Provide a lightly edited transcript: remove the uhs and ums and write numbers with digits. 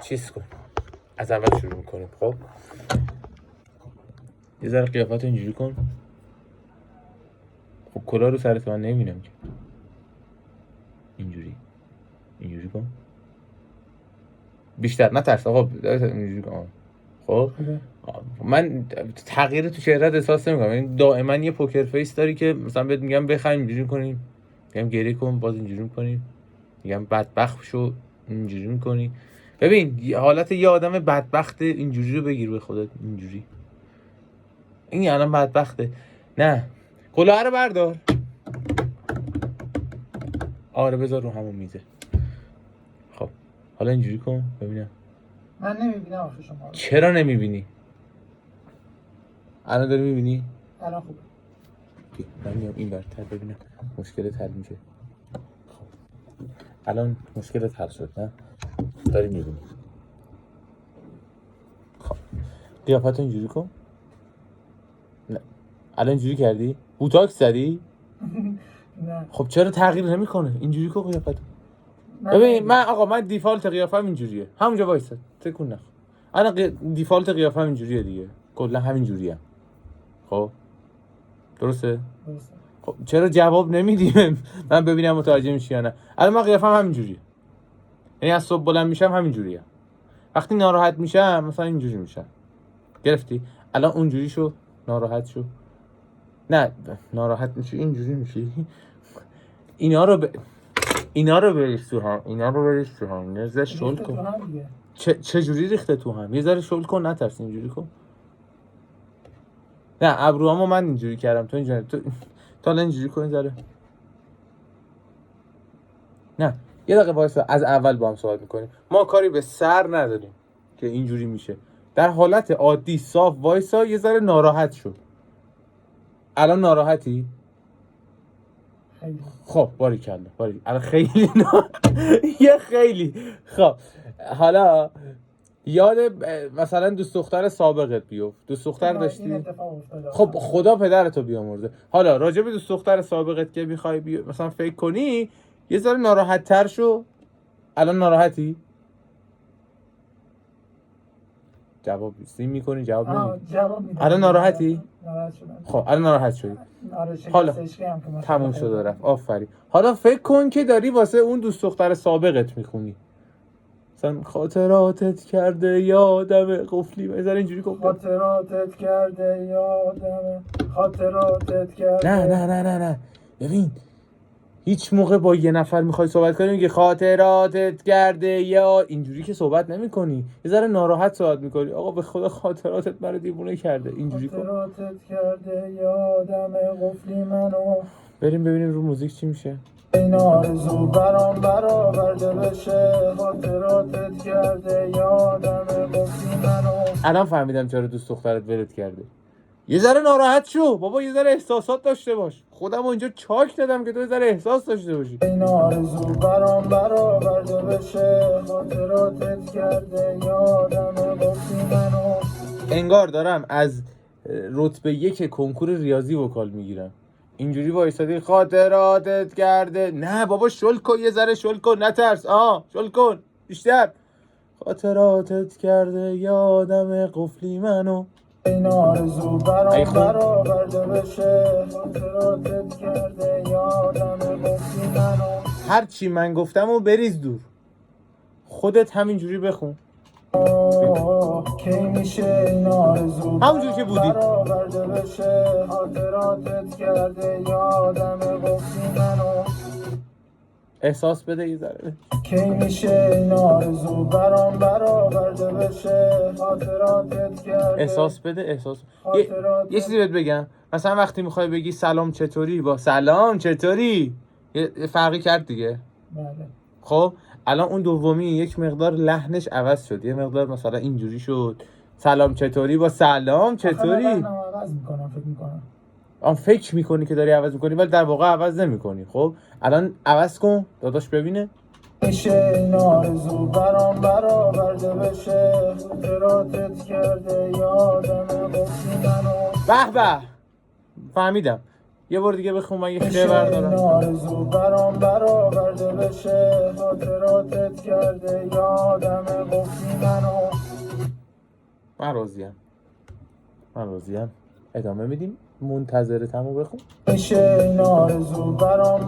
چیز کن، از اول شروع میکنیم. خب یه ذره قیافت اینجوری کن. خب کلاه رو سرت من نمیبینم که. اینجوری کن. بیشتر نترس آقا، اینجوری کن. خب من تغییر تو چهرهت احساس نمیکنم. این دائما یه پوکر فیس داری که مثلا بهت میگم بخند اینجوری کنی، میگم گریه کن باز اینجوری میکنی، میگم بدبخت شو اینجوری میکنی. ببین حالت یه آدم بدبخت اینجوری رو بگیر به خودت. اینجوری این الان بدبخته. نه کلاه رو بردار. آره بذار رو همون میزه. خب حالا اینجوری کن ببینم. من نمیبینم آخه شما. چرا نمیبینی؟ الان داری میبینی؟ الان خوبه. من میام این برتر ببینم مشکلت حل میشه. خب الان مشکلت حل شد نه؟ داری میبینی. خب قیافت اینجوری کن. نه الان اینجوری کردی؟ بوتاکس زدی؟ نه. خب چرا تغییر نمیکنه؟ اینجوری کن قیافت. ببین من دیفالت قیافم اینجوریه. همونجا وایسا. تکون نخور. الان دیفالت قیافم اینجوریه دیگه. کلا همین جوریه. خب درسته؟ خب چرا جواب نمیدی؟ من ببینم متوجه میشی یا نه. الان من قیافم همین جوریه. یعنی از صبح بلند میشم همین جوریه. وقتی ناراحت میشم مثلا اینجوری میشم. گرفتی؟ الان اونجوری شو، ناراحت شو. نه ناراحت میشی اینجوری میشی. اینا رو بریز تو هم. یه ذره شل کن. چه جوری ریخته تو هم؟ یه ذره شل کن نترس. اینجوری کن. نه ابروامو من اینجوری کردم تو اینجوری. تو حالا اینجوری کن ذره. نه یه دقیقه وایسا، از اول با هم صحبت میکنیم. ما کاری به سر نداریم که اینجوری میشه. در حالت عادی صاف وایسا. یه ذره ناراحت شد. الان ناراحتی؟ خب باریکلا الان خیلی یه خیلی. خب حالا یاد مثلا دوست دختر سابقت بیفت. دوست دختر داشتی؟ خب خدا پدرتو بیامرزه. حالا راجع به دوست دختر سابقت که میخوای مثلا فکر کنی، یه ذره ناراحت تر شو. الان ناراحتی؟ جواب سیم میکنی جواب نمیدی. الان ناراحتی؟ خب الان ناراحت شدی. حالا تموم شد رفت. آفرین. حالا فکر کن که داری واسه اون دوست دختر سابقت میخونی. مثلا خاطراتت کرده یادم قفلی بذار اینجوری کن. خاطراتت کرده یادم. خاطراتت کرده. نه ببین هیچ موقع با یه نفر میخوای صحبت کنی میگه خاطراتت کرده یا اینجوری که صحبت نمیکنی. یه ذره ناراحت صحبت میکنی. آقا به خدا خاطراتت منو دیوونه کرده. اینجوری کن. خاطراتت کرده یادم قفلی منو. بریم ببینیم رو موزیک چی میشه. این آرزو برام برآورده بشه. خاطراتت کرده یادم قفلی منو. الان فهمیدم چرا دوست دخترت ولت کرده. یه ذره ناراحت شو بابا. یه ذره احساسات داشته باش. خودم اینجا چاک دادم که تو یه ذره احساس داشته باشی. این آرزو برام برآورده بشه. خاطراتت کرده یادم قفلی منو. انگار دارم از رتبه 1 کنکور ریاضی وکال میگیرم. اینجوری وایسادی خاطراتت کرده. نه بابا شل کن. یه ذره شل کن نترس. شل کن بیشتر. خاطراتت کرده یادم قفلی منو. این آرزو برام برآورده بشه. خاطراتت کرده یادم قفلی منو. هر چی من گفتم و بریز دور. خودت همینجوری بخون. کی میشه این آرزو همونجوری که بودی برآورده بشه. خاطراتت کرده یادم قفلی منو. احساس بده یه ذره. کی میشه این آرزو برام برآورده بشه. خاطراتت کرده. احساس بده. یه چیزی بهت بگم. مثلا وقتی میخوای بگی سلام چطوری با سلام چطوری یه فرقی کرد دیگه. بله. خب الان اون دومی یک مقدار لحنش عوض شد. یه مقدار مثلا اینجوری شد. سلام چطوری با سلام چطوری. من عوض میکنم فکر میکنم. فکر میکنی که داری عوض میکنی ولی در واقع عوض نمیکنی. خب الان عوض کن داداش ببینه. میشه این آرزو برام برآورده بشه. خاطراتت کرده یادم قفلی منو. به فهمیدم. یه بار دیگه بخون من یه خیلی این بردارم. آرزو برام برآورده بشه، خاطراتت کرده یادم گفتی منو. من راضیم. ادامه میدیم. منتظرتمو بخون. میشه این آرزو برام